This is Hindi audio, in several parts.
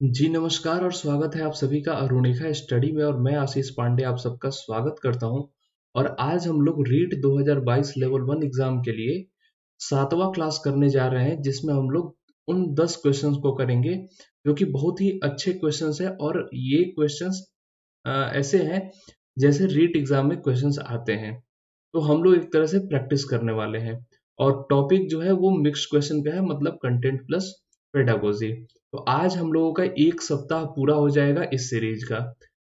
जी नमस्कार और स्वागत है आप सभी का अरुणिका स्टडी में। और मैं आशीष पांडे आप सबका स्वागत करता हूं। और आज हम लोग रीट 2022 लेवल 1 एग्जाम के लिए 7वां क्लास करने जा रहे हैं, जिसमें हम लोग उन 10 क्वेश्चंस को करेंगे जो कि बहुत ही अच्छे क्वेश्चंस हैं। और ये क्वेश्चंस ऐसे हैं जैसे रीट एग्जाम में क्वेश्चंस आते हैं। तो हम लोग एक तरह से प्रैक्टिस करने वाले हैं। और टॉपिक जो है वो मिक्स क्वेश्चन का है, मतलब कंटेंट प्लस पेडागोजी। तो आज हम लोगों का एक सप्ताह पूरा हो जाएगा इस सीरीज का।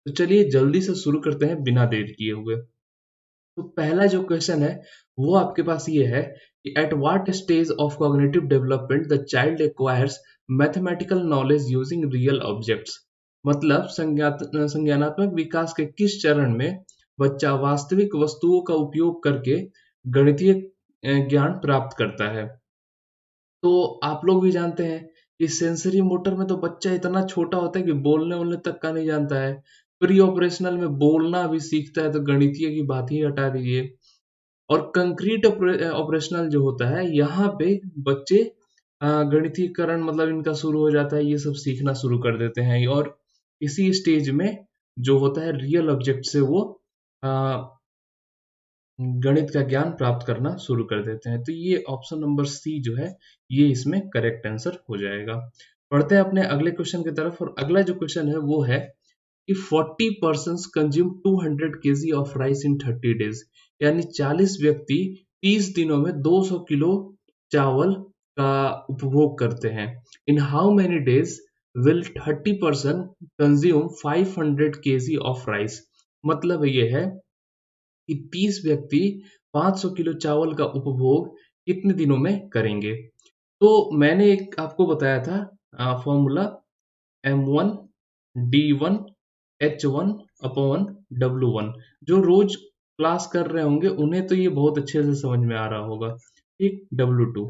तो चलिए जल्दी से शुरू करते हैं बिना देर किए हुए। तो पहला जो क्वेश्चन है वो आपके पास ये है कि at what stage of cognitive development the child acquires mathematical knowledge using real objects. मतलब संज्ञानात्मक विकास के किस चरण में बच्चा वास्तविक वस्तुओं का उपयोग करके गणितीय ज्ञान प्राप्त करता है। तो आप लोग भी जानते हैं कि सेंसरी मोटर में तो बच्चा इतना छोटा होता है कि बोलने वोलने तक का नहीं जानता है। प्री ऑपरेशनल में बोलना भी सीखता है, तो गणितीय की बात ही हटा दीजिए। और कंक्रीट ऑपरेशनल जो होता है, यहाँ पे बच्चे गणितीयकरण मतलब इनका शुरू हो जाता है, ये सब सीखना शुरू कर देते हैं। और इसी स्टेज में जो होता है रियल ऑब्जेक्ट से वो अ, गणित का ज्ञान प्राप्त करना शुरू कर देते हैं। तो ये ऑप्शन नंबर सी जो है ये इसमें करेक्ट आंसर हो जाएगा। पढ़ते हैं अपने अगले क्वेश्चन की तरफ। और अगला जो क्वेश्चन है वो है कि 40 person consume 200 KG of rice in 30 days. यानी 40 व्यक्ति 30 दिनों में 200 किलो चावल का उपभोग करते हैं। In how many days will 30 person consume 500 KG of rice. मतलब ये है कि 30 व्यक्ति 500 किलो चावल का उपभोग कितने दिनों में करेंगे। तो मैंने एक आपको बताया था फॉर्मूला M1D1H1/W1। जो रोज क्लास कर रहे होंगे उन्हें तो ये बहुत अच्छे से समझ में आ रहा होगा। ठीक, W2।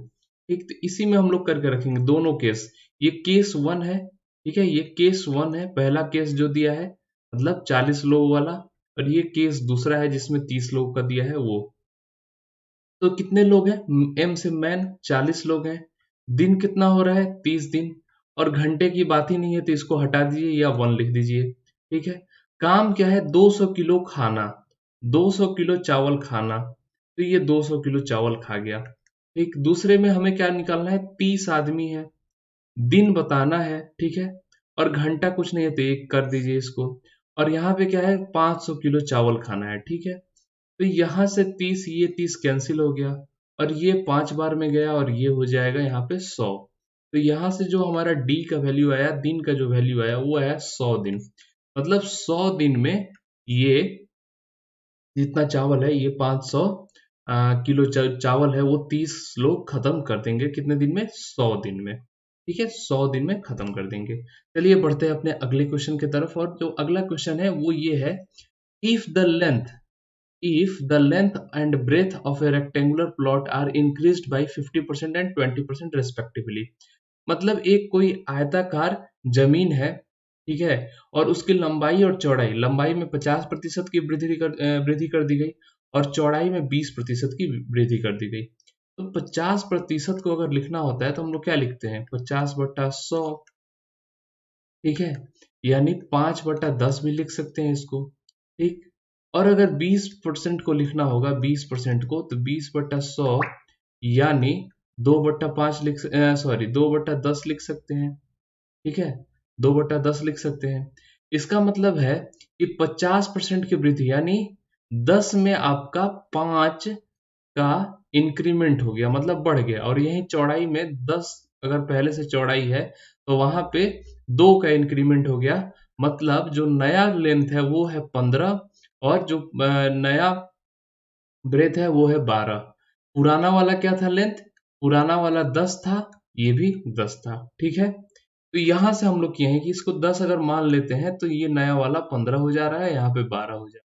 ठीक, तो इसी में हम लोग करके रखेंगे दोनों केस। ये केस 1 है, ठीक है, ये केस 1 है, पहला केस जो दिया है मतलब 40 लोग वाला। और ये केस दूसरा है जिसमें 30 लोग का दिया है वो। तो कितने लोग हैं, एम से मैन 40 लोग हैं। दिन कितना हो रहा है, 30 दिन। और घंटे की बात ही नहीं है तो इसको हटा दीजिए या 1 लिख दीजिए। ठीक है, काम क्या है, 200 किलो खाना, 200 किलो चावल खाना। तो ये 200 किलो चावल खा गया। ठीक, दूसरे में हमें क्या निकालना है, 30 आदमी है, दिन बताना है। ठीक है, और घंटा कुछ नहीं है तो 1 कर दीजिए इसको। और यहाँ पे क्या है, 500 किलो चावल खाना है। ठीक है, तो यहाँ से 30, ये 30 कैंसिल हो गया और ये 5 बार में गया और ये हो जाएगा यहाँ पे 100। तो यहाँ से जो हमारा डी का वैल्यू आया, दिन का जो वैल्यू आया वो आया 100 दिन। मतलब 100 दिन में ये जितना चावल है, ये 500 किलो चावल है, वो 30 लोग खत्म कर देंगे कितने दिन में, 100 दिन में। ठीक है, 100 दिन में खत्म कर देंगे। चलिए बढ़ते हैं अपने अगले क्वेश्चन की तरफ। और जो अगला क्वेश्चन है वो ये है, if the length if the length and breadth of a rectangular plot are increased by 50% and 20% respectively। मतलब एक कोई आयताकार जमीन है, ठीक है, और उसकी लंबाई और चौड़ाई, लंबाई में 50% की वृद्धि कर दी गई और चौड़ाई में 20% की वृद्धि कर दी गई। तो 50% को अगर लिखना होता है तो हम लोग क्या लिखते हैं, 50/100। ठीक है, यानी 5/10 भी लिख सकते हैं इसको। ठीक, और अगर 20% को लिखना होगा, 20% को, तो 20/100 यानी 2/5 सॉरी 2/10 लिख सकते हैं। ठीक है, 2/10 लिख सकते हैं। इसका मतलब है कि 50% की वृद्धि यानी 10 में आपका 5 का इंक्रीमेंट हो गया, मतलब बढ़ गया। और यही चौड़ाई में 10 अगर पहले से चौड़ाई है तो वहां पे 2 का इंक्रीमेंट हो गया। मतलब जो नया लेंथ है वो है 15 और जो नया ब्रेथ है वो है 12। पुराना वाला क्या था लेंथ, पुराना वाला 10 था, ये भी 10 था। ठीक है, तो यहां से हम लोग किए हैं कि इसको 10 अगर मान लेते हैं तो ये नया वाला 15 हो जा रहा है, यहाँ पे 12 हो जा रहा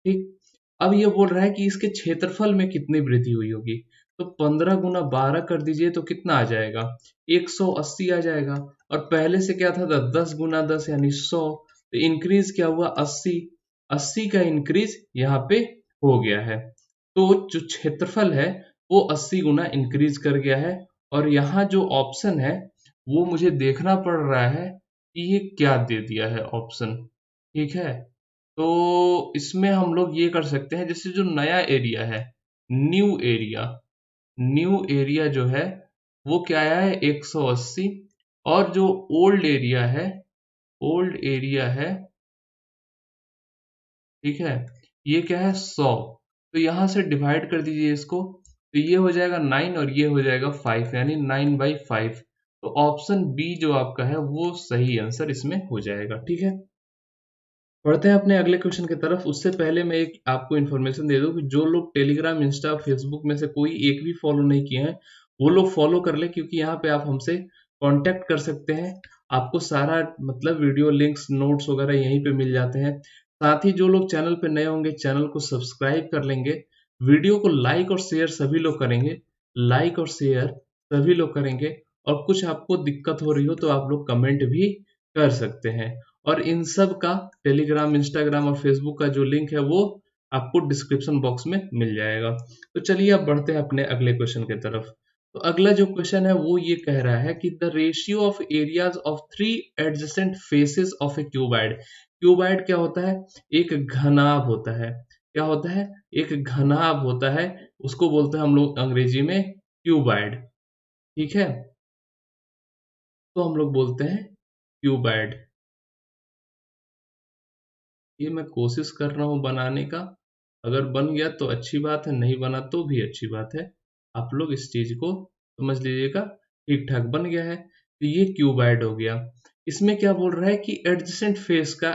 है। ठीक, अब ये बोल रहा है कि इसके क्षेत्रफल में कितनी वृद्धि हुई होगी। तो 15 गुना 12 कर दीजिए तो कितना आ जाएगा, 180 आ जाएगा। और पहले से क्या था, 10 गुना 10 यानी 100। तो इंक्रीज क्या हुआ, 80। 80 का इंक्रीज यहाँ पे हो गया है। तो जो क्षेत्रफल है वो 80 गुना इंक्रीज कर गया है। और यहाँ जो ऑप्शन है वो मुझे देखना पड़ रहा है ये क्या दे दिया है ऑप्शन, ठीक है। तो इसमें हम लोग ये कर सकते हैं, जैसे जो नया एरिया है, न्यू एरिया, न्यू एरिया जो है वो क्या आया है 180, और जो ओल्ड एरिया है, ओल्ड एरिया है, ठीक है, ये क्या है 100। तो यहाँ से डिवाइड कर दीजिए इसको, तो ये हो जाएगा 9 और ये हो जाएगा 5, यानी 9/5। तो ऑप्शन बी जो आपका है वो सही आंसर इसमें हो जाएगा, ठीक है। बढ़ते हैं अपने अगले क्वेश्चन की तरफ। उससे पहले मैं एक आपको इन्फॉर्मेशन दे दूं कि जो लोग टेलीग्राम, इंस्टा, फेसबुक में से कोई एक भी फॉलो नहीं किए हैं वो लोग फॉलो कर ले, क्योंकि यहाँ पे आप हमसे कांटेक्ट कर सकते हैं। आपको सारा मतलब वीडियो लिंक्स, नोट्स वगैरह यहीं पे मिल जाते हैं। साथ ही जो लोग चैनल पे नए होंगे चैनल को सब्सक्राइब कर लेंगे, वीडियो को लाइक और शेयर सभी लोग करेंगे, लाइक और शेयर सभी लोग करेंगे। और कुछ आपको दिक्कत हो रही हो तो आप लोग कमेंट भी कर सकते हैं। और इन सब का टेलीग्राम, इंस्टाग्राम और फेसबुक का जो लिंक है वो आपको डिस्क्रिप्शन बॉक्स में मिल जाएगा। तो चलिए अब बढ़ते हैं अपने अगले क्वेश्चन की तरफ। तो अगला जो क्वेश्चन है वो ये कह रहा है कि the ratio of areas of 3 adjacent faces of A cuboid. Cuboid क्या होता है? एक घनाभ होता है। क्या होता है? एक घनाभ होता है। उसको बोलते हैं हम लोग अंग्रेजी में क्यूबाइड, ठीक है। तो हम लोग बोलते हैं क्यूबाइड। ये मैं कोशिश कर रहा हूँ बनाने का, अगर बन गया तो अच्छी बात है, नहीं बना तो भी अच्छी बात है। आप लोग इस चीज को समझ लीजिएगा। ठीक ठाक बन गया है, तो ये क्यूबाइड हो गया। इसमें क्या बोल रहा है कि एडजेसेंट फेस का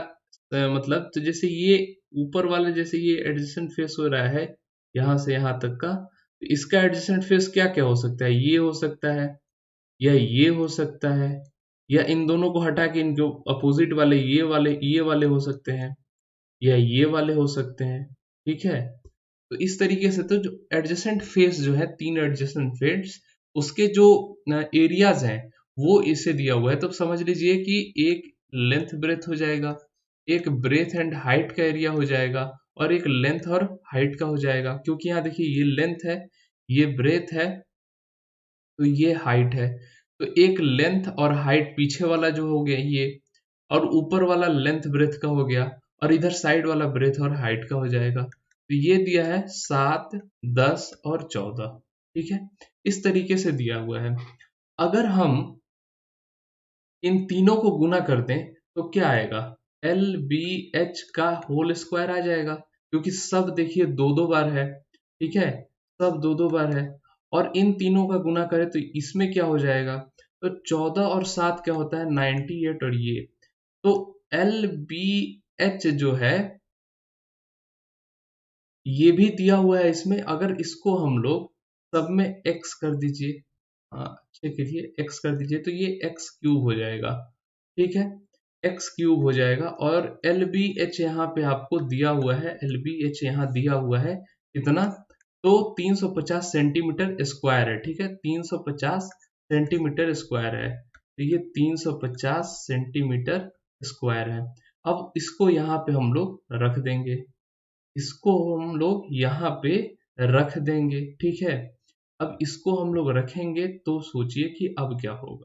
मतलब, तो जैसे ये ऊपर वाले, जैसे ये एडजेसेंट फेस हो रहा है यहाँ से यहाँ तक का, तो इसका एडजेसेंट फेस क्या क्या हो सकता है? ये हो सकता है, या ये हो सकता है, या इन दोनों को हटा के इनके अपोजिट वाले ये वाले हो सकते हैं, या ये वाले हो सकते हैं, ठीक है। तो इस तरीके से तो जो एडजेसेंट फेस जो है, 3 एडजेसेंट फेस, उसके जो एरियाज हैं वो इसे दिया हुआ है। तो समझ लीजिए कि एक लेंथ ब्रेथ हो जाएगा, एक ब्रेथ एंड हाइट का एरिया हो जाएगा, और एक लेंथ और हाइट का हो जाएगा। क्योंकि यहाँ देखिए ये लेंथ है, ये ब्रेथ है, तो ये हाइट है। तो एक लेंथ और हाइट पीछे वाला जो हो गया ये, और ऊपर वाला लेंथ ब्रेथ का हो गया, और इधर साइड वाला ब्रेथ और हाइट का हो जाएगा। तो ये दिया है 7, 10 और 14, ठीक है। इस तरीके से दिया हुआ है। अगर हम इन तीनों को गुना कर दें तो क्या आएगा? एल बी एच का होल स्क्वायर आ जाएगा, क्योंकि सब देखिए दो दो बार है, ठीक है, सब दो दो बार है। और इन तीनों का गुना करें तो इसमें क्या हो जाएगा? तो 14 और 7 क्या होता है? 98। और ये तो एल बी एच जो है ये भी दिया हुआ है इसमें। अगर इसको हम लोग सब में x कर दीजिए, अच्छे के लिए x कर दीजिए, तो ये x क्यूब हो जाएगा, ठीक है, x क्यूब हो जाएगा। और एल बी एच यहाँ पे आपको दिया हुआ है, एल बी एच यहाँ दिया हुआ है कितना? तो 350 सेंटीमीटर स्क्वायर है, ठीक है, 350 सेंटीमीटर स्क्वायर है। तो ये 350 सेंटीमीटर स्क्वायर है। अब इसको यहाँ पे हम लोग रख देंगे, इसको हम लोग यहाँ पे रख देंगे, ठीक है। अब इसको हम लोग रखेंगे तो सोचिए कि अब क्या होगा।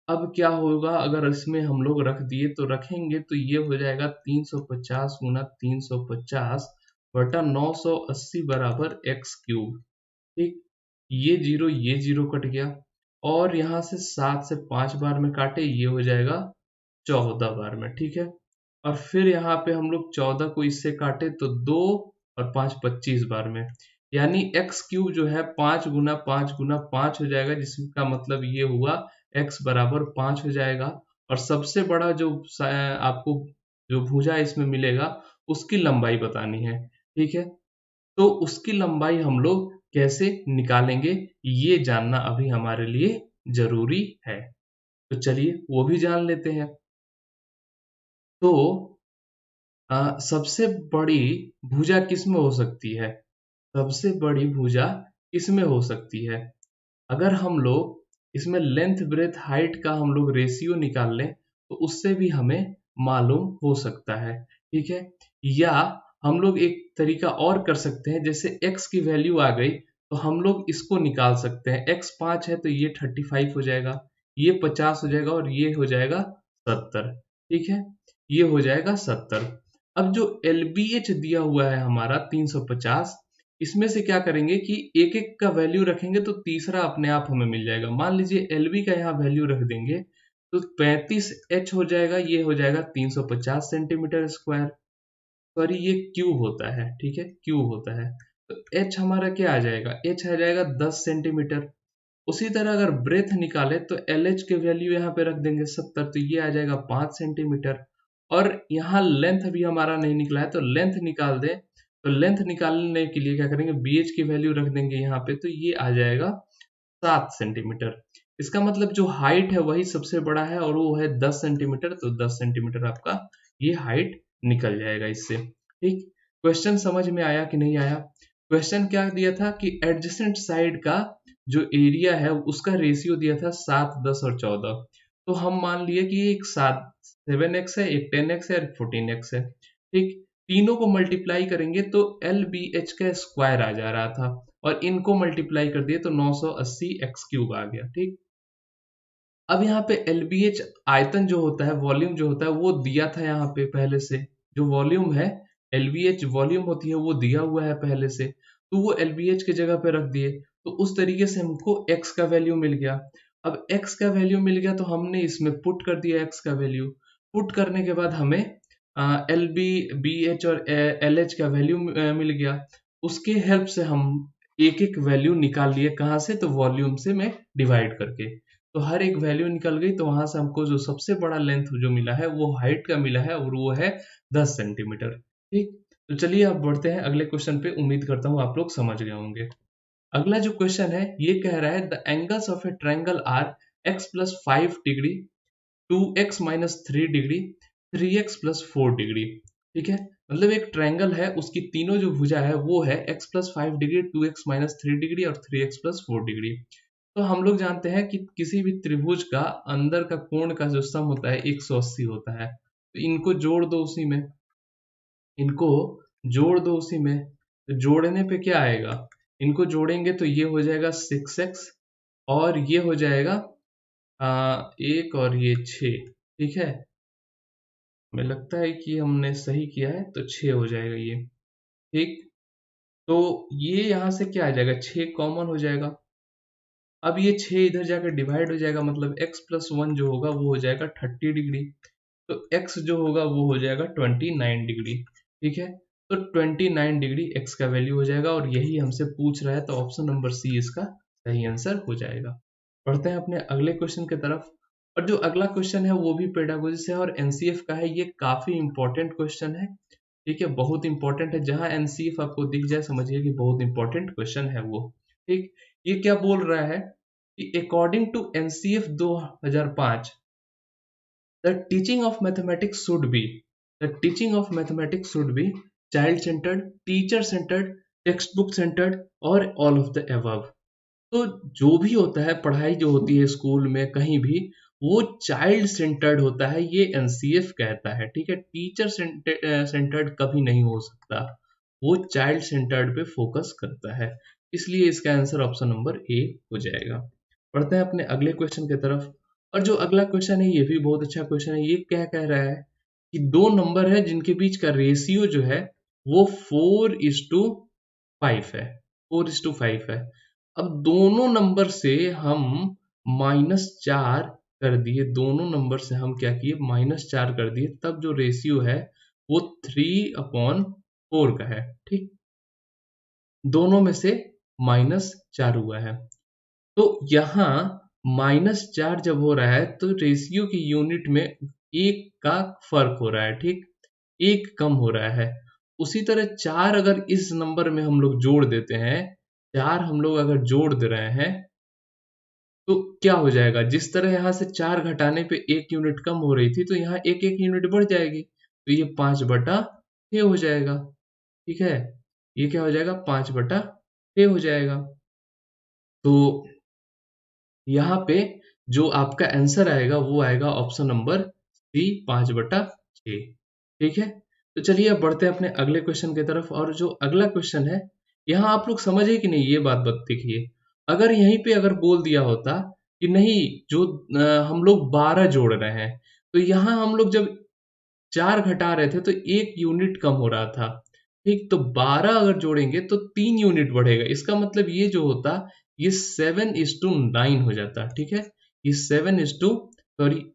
अब क्या होगा अगर इसमें हम लोग रख दिए, तो रखेंगे तो ये हो जाएगा 350 गुना 350 बटा 980 बराबर एक्स क्यूब, ठीक। ये जीरो कट गया, और यहाँ से 7 से 5 बार में काटे, ये हो जाएगा 14 बार में, ठीक है। और फिर यहाँ पे हम लोग 14 को इससे काटे तो 2 और 5 25 बार में, यानी एक्स क्यूब जो है 5 गुना 5 गुना 5 हो जाएगा, जिसका मतलब ये हुआ एक्स बराबर 5 हो जाएगा। और सबसे बड़ा जो आपको जो भुजा इसमें मिलेगा उसकी लंबाई बतानी है, ठीक है। तो उसकी लंबाई हम लोग कैसे निकालेंगे ये जानना अभी हमारे लिए जरूरी है। तो चलिए वो भी जान लेते हैं। तो सबसे बड़ी भुजा किसमें हो सकती है? सबसे बड़ी भुजा इसमें हो सकती है। अगर हम लोग इसमें लेंथ ब्रेथ हाइट का हम लोग रेशियो निकाल लें तो उससे भी हमें मालूम हो सकता है, ठीक है। या हम लोग एक तरीका और कर सकते हैं, जैसे x की वैल्यू आ गई तो हम लोग इसको निकाल सकते हैं। x 5 है तो ये 35 हो जाएगा, ये 50 हो जाएगा, और ये हो जाएगा 70। ठीक है, ये हो जाएगा 70। अब जो LBH दिया हुआ है हमारा 350, इसमें से क्या करेंगे कि एक एक का वैल्यू रखेंगे तो तीसरा अपने आप हमें मिल जाएगा। मान लीजिए LB का यहाँ वैल्यू रख देंगे तो 35H हो जाएगा, ये हो जाएगा 350 सेंटीमीटर स्क्वायर। सॉरी, ये क्यूब होता है, ठीक है, क्यूब होता है। तो H हमारा क्या आ जाएगा, H आ जाएगा 10 सेंटीमीटर। उसी तरह अगर ब्रेथ निकाले तो LH के वैल्यू यहाँ पे रख देंगे 70, तो ये आ जाएगा 5 सेंटीमीटर। और यहाँ लेंथ भी हमारा नहीं निकला है, तो लेंथ निकाल दें। तो लेंथ निकालने के लिए क्या करेंगे, BH की वैल्यू रख देंगे यहाँ पे, तो ये आ जाएगा 7 सेंटीमीटर। इसका मतलब जो हाइट है वही सबसे बड़ा है और वो है 10 सेंटीमीटर, तो 10 सेंटीमीटर आपका ये हाइट निकल जाएगा इससे। ठीक, क्वेश्चन समझ में आया कि नहीं आया? क्वेश्चन क्या दिया था कि एडजेसेंट साइड का जो एरिया है उसका रेशियो दिया था 7, 10 और 14। तो हम मान लिए कि एक 7x है, एक 10x है और 14x है। ठीक, तीनों को मल्टीप्लाई करेंगे तो LBH का स्क्वायर आ जा रहा था और इनको मल्टीप्लाई कर दिए तो 980 x क्यूब आ गया। ठीक, अब यहाँ पे LBH आयतन जो होता है, वॉल्यूम जो होता है वो दिया था यहाँ पे पहले से। जो वॉल्यूम है, LBH वॉल्यूम होती है, वो दिया हुआ है पहले से, तो वो LBH की जगह पे रख दिए। तो उस तरीके से हमको x का वैल्यू मिल गया। अब x का वैल्यू मिल गया तो हमने इसमें पुट कर दिया x का वैल्यू। पुट करने के बाद हमें LB, BH और LH का वैल्यू मिल गया। उसके हेल्प से हम एक एक वैल्यू निकाल लिए, कहाँ से, तो वॉल्यूम से में डिवाइड करके। तो हर एक वैल्यू निकल गई, तो वहां से हमको जो सबसे बड़ा लेंथ जो मिला है वो हाइट का मिला है और वो है 10 सेंटीमीटर। ठीक, तो चलिए अब बढ़ते हैं अगले क्वेश्चन पे। उम्मीद करता हूँ आप लोग समझ गए होंगे। अगला जो क्वेश्चन है ये कह रहा है the angles of a triangle are x plus 5 degree, 2x minus 3 degree, 3x plus 4 degree. ठीक है, मतलब एक ट्रायंगल है, उसकी तीनों जो भुजा है वो है x plus 5 degree, 2x minus 3 degree और 3x प्लस 4 डिग्री। तो हम लोग जानते हैं कि किसी भी त्रिभुज का अंदर का कोण का जो सम होता है 180 होता है। तो इनको जोड़ दो उसी में, इनको जोड़ दो उसी में। तो जोड़ने पे क्या आएगा, इनको जोड़ेंगे तो ये हो जाएगा 6x और ये हो जाएगा 1 और ये 6। ठीक है, हमें लगता है कि हमने सही किया है, तो 6 हो जाएगा ये। ठीक, तो ये यहाँ से क्या आ जाएगा, 6 कॉमन हो जाएगा। अब ये 6 इधर जाकर डिवाइड हो जाएगा, मतलब x प्लस 1 जो होगा वो हो जाएगा 30 डिग्री। तो x जो होगा वो हो जाएगा 29 डिग्री। ठीक है, तो 29 डिग्री x का वैल्यू हो जाएगा और यही हमसे पूछ रहा है, तो ऑप्शन नंबर सी इसका सही आंसर हो जाएगा। बढ़ते हैं अपने अगले क्वेश्चन की तरफ। और जो अगला क्वेश्चन है वो भी पेडागोजी से है और एनसीएफ का है। ये काफी इंपॉर्टेंट क्वेश्चन है। ठीक है, बहुत इंपॉर्टेंट है। जहां एनसीएफ आपको दिख जाए समझिए कि बहुत इंपॉर्टेंट क्वेश्चन है वो। ठीक, ये क्या बोल रहा है कि according to NCF 2005 the teaching of mathematics should be, the teaching of mathematics should be child centred, teacher centred, text book centred और ऑल ऑफ द अबव। तो जो भी होता है, पढ़ाई जो होती है स्कूल में कहीं भी, वो चाइल्ड सेंटर्ड होता है, ये एनसीएफ कहता है। ठीक है, टीचर सेंटर्ड कभी नहीं हो सकता, वो चाइल्ड सेंटर्ड पे फोकस करता है। इसलिए इसका आंसर ऑप्शन नंबर ए हो जाएगा। पढ़ते हैं अपने अगले क्वेश्चन की तरफ। और जो अगला क्वेश्चन है ये भी बहुत अच्छा क्वेश्चन है। ये क्या कह रहा है कि दो नंबर है जिनके बीच का रेशियो जो है वो 4:5 है, 4:5 है। अब दोनों नंबर से हम -4 कर दिए, दोनों नंबर से हम क्या किए, -4 कर दिए, तब जो रेशियो है वो 3/4 का है। ठीक, दोनों में से -4 हुआ है, तो यहाँ -4 जब हो रहा है तो रेशियो की यूनिट में एक का फर्क हो रहा है। ठीक, एक कम हो रहा है। उसी तरह 4 अगर इस नंबर में हम लोग जोड़ देते हैं, 4 हम लोग अगर जोड़ दे रहे हैं तो क्या हो जाएगा, जिस तरह यहाँ से 4 घटाने पे 1 यूनिट कम हो रही थी, तो यहाँ 1-1 यूनिट बढ़ जाएगी, तो ये 5/6 हो जाएगा। ठीक है, ये क्या हो जाएगा, 5/6 हो जाएगा। तो यहाँ पे जो आपका आंसर आएगा वो आएगा ऑप्शन नंबर सी, 5/6। ठीक है, तो चलिए अब बढ़ते हैं अपने अगले क्वेश्चन की तरफ। और जो अगला क्वेश्चन है, यहाँ आप लोग समझे कि नहीं, ये बात देखिए। अगर यहीं पे अगर बोल दिया होता कि नहीं, जो हम लोग 12 जोड़ रहे हैं, तो यहाँ हम लोग जब 4 घटा रहे थे तो 1 यूनिट कम हो रहा था। ठीक, तो 12 अगर जोड़ेंगे तो 3 यूनिट बढ़ेगा। इसका मतलब ये जो होता, ये 7:9 हो जाता। ठीक है, ये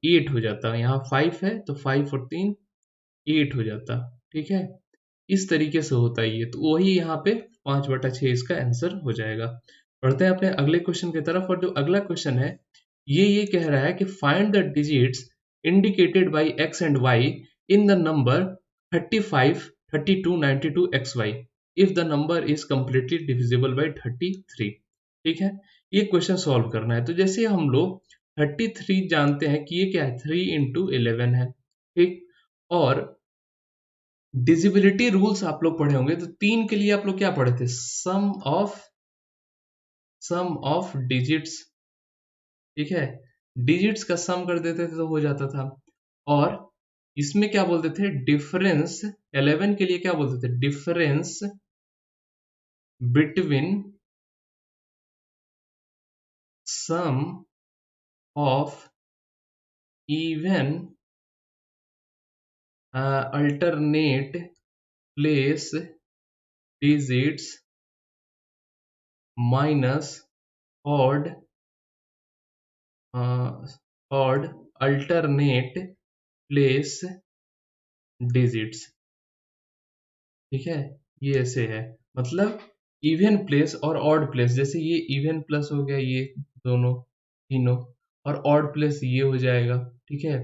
8 हो जाता। यहाँ 5 है तो 5 और 3 8 हो जाता। ठीक है, इस तरीके से होता है ये। तो वही यहाँ पे 5/6 इसका आंसर हो जाएगा। बढ़ते हैं अपने अगले क्वेश्चन की तरफ। और जो अगला क्वेश्चन है, ये कह रहा है कि find the digits indicated by X and Y in the number 35, 32, 92 XY if the number is completely divisible by 33। ठीक है, ये क्वेश्चन सॉल्व करना है। तो जैसे हम लोग 33 जानते हैं कि ये क्या है, 3 इंटू 11 है। ठीक, और डिजिबिलिटी रूल्स आप लोग पढ़े होंगे। तो 3 के लिए आप लोग क्या पढ़े थे, सम ऑफ डिजिट्स। ठीक है, डिजिट्स का सम कर देते थे तो हो जाता था। और इसमें क्या बोलते थे, डिफरेंस। 11 के लिए क्या बोलते थे, difference between sum of even alternate place digits minus odd alternate place digits. ठीक है, ये ऐसे है। मतलब इवन प्लेस और ऑड प्लेस, जैसे ये इवन प्लस हो गया, ये दोनों तीनों, और ऑड प्लेस ये हो जाएगा। ठीक है,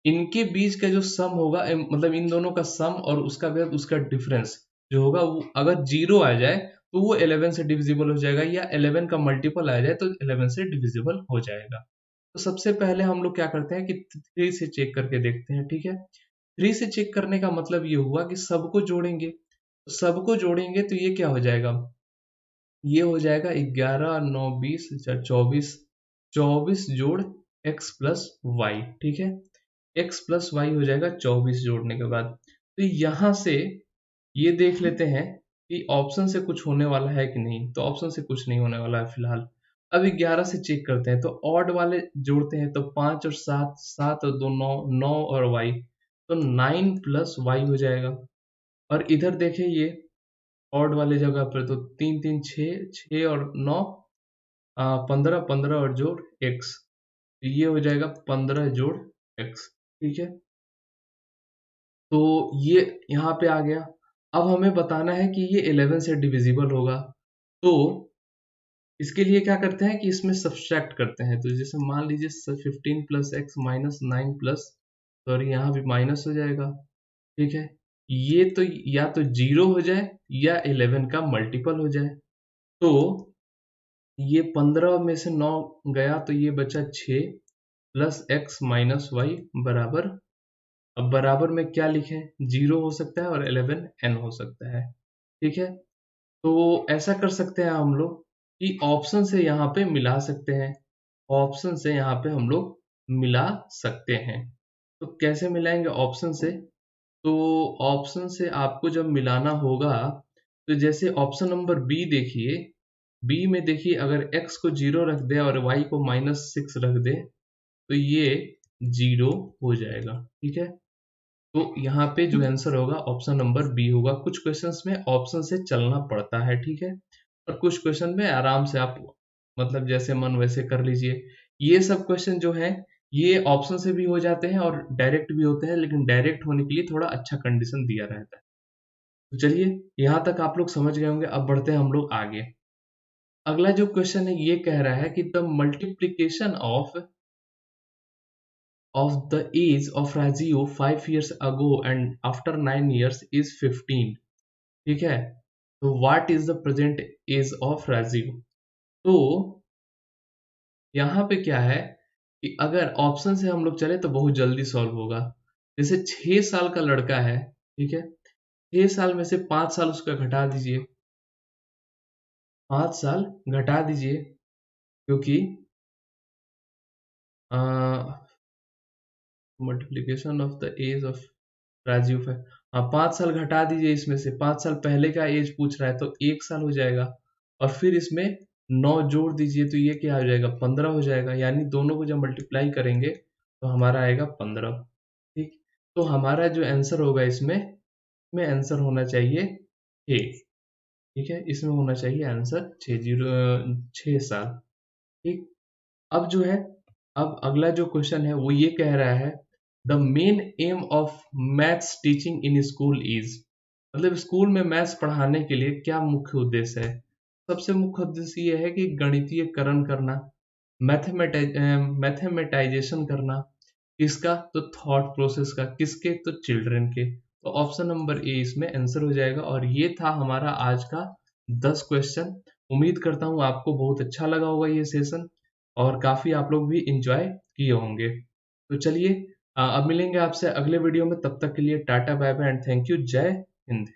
इनके बीच का जो सम होगा, मतलब इन दोनों का सम और उसका बाद उसका डिफरेंस जो होगा, वो अगर 0 आ जाए तो वो 11 से डिविजिबल हो जाएगा, या 11 का मल्टीपल आ जाए तो 11 से डिविजिबल हो जाएगा। तो सबसे पहले हम लोग क्या करते हैं कि 3 से चेक करके देखते हैं। ठीक है, 3 से चेक करने का मतलब ये हुआ कि सबको जोड़ेंगे। तो सबको जोड़ेंगे तो ये क्या हो जाएगा, ये हो जाएगा 11, 9, 20, 24। 24 जोड़ x प्लस वाई। ठीक है, x प्लस वाई हो जाएगा 24 जोड़ने के बाद। तो यहाँ से ये देख लेते हैं कि ऑप्शन से कुछ होने वाला है कि नहीं। तो ऑप्शन से कुछ नहीं होने वाला है फिलहाल। अब 11 से चेक करते हैं। तो ऑड वाले जोड़ते हैं तो 5 और 7, 7 और 2 9, 9 और y, तो 9 प्लस वाई हो जाएगा। और इधर देखें, ये ऑड वाले जगह पर तो 3 3 6, 6 और 9 15, 15 और जोड़ x, तो ये हो जाएगा 15 जोड़ x। ठीक है, तो ये यहाँ पे आ गया। अब हमें बताना है कि ये 11 से डिविजिबल होगा। तो इसके लिए क्या करते हैं कि इसमें सब्सट्रैक्ट करते हैं। तो जैसे मान लीजिए 15 plus x minus 9 plus, sorry यहाँ भी माइनस हो जाएगा। ठीक है, ये तो या तो 0 हो जाए या 11 का मल्टीपल हो जाए। तो ये 15 में से 9 गया तो ये बचा 6 प्लस एक्स माइनस वाई बराबर। अब बराबर में क्या लिखें, 0 हो सकता है और 11 n हो सकता है। ठीक है, तो ऐसा कर सकते हैं हम लोग कि ऑप्शन से यहाँ पे मिला सकते हैं। ऑप्शन से यहाँ पे हम लोग मिला सकते हैं। तो कैसे मिलाएंगे ऑप्शन से, तो ऑप्शन से आपको जब मिलाना होगा, तो जैसे ऑप्शन नंबर बी देखिए, बी में देखिए अगर x को 0 रख दे और y को -6 रख दे तो ये 0 हो जाएगा। ठीक है, तो यहाँ पे जो आंसर होगा ऑप्शन नंबर बी होगा। कुछ क्वेश्चंस में ऑप्शन से चलना पड़ता है। ठीक है, और कुछ क्वेश्चन में आराम से आप मतलब जैसे मन वैसे कर लीजिए। ये सब क्वेश्चन जो है ये ऑप्शन से भी हो जाते हैं और डायरेक्ट भी होते हैं, लेकिन डायरेक्ट होने के लिए थोड़ा अच्छा कंडीशन दिया रहता है। तो चलिए, यहाँ तक आप लोग समझ गए होंगे। अब बढ़ते हैं हम लोग आगे। अगला जो क्वेश्चन है ये कह रहा है कि the multiplication of the age of Raju 5 years ago and after 9 years is 15। ठीक है, तो what is the present age of Raju। तो यहाँ पे क्या है कि अगर ऑप्शन से हम लोग चले तो बहुत जल्दी सॉल्व होगा। जैसे 6 साल का लड़का है। ठीक है, 6 साल में से 5 साल उसका घटा दीजिए, 5 साल घटा दीजिए, क्योंकि multiplication of the age of Rajiv है। हाँ, 5 साल घटा दीजिए, इसमें से 5 साल पहले का एज पूछ रहा है तो 1 साल हो जाएगा। और फिर इसमें 9 जोड़ दीजिए तो ये क्या हो जाएगा, 15 हो जाएगा। यानी दोनों को जब मल्टीप्लाई करेंगे तो हमारा आएगा 15। ठीक, तो हमारा जो आंसर होगा इसमें आंसर होना चाहिए 6। ठीक है, इसमें होना चाहिए आंसर 6 साल। ठीक, अब जो है, अब अगला जो क्वेश्चन है वो ये कह रहा है the main M of maths teaching in school is, मतलब स्कूल में मैथ्स पढ़ाने के लिए क्या मुख्य उद्देश्य है। सबसे मुख्य उद्देश्य ये है कि गणितीयकरण करना, मैथमेटाइजेशन करना। किसका? तो थॉट प्रोसेस का। किसके? तो चिल्ड्रन के। तो ऑप्शन नंबर ए इसमें आंसर हो जाएगा। और ये था हमारा आज का 10 क्वेश्चन। उम्मीद करता हूँ आपको बहुत अच्छा लगा होगा ये सेशन, और काफी आप लोग भी इंजॉय किए होंगे। तो चलिए अब मिलेंगे आपसे अगले वीडियो में। तब तक के लिए tata bye bye and thank you. जय हिंद।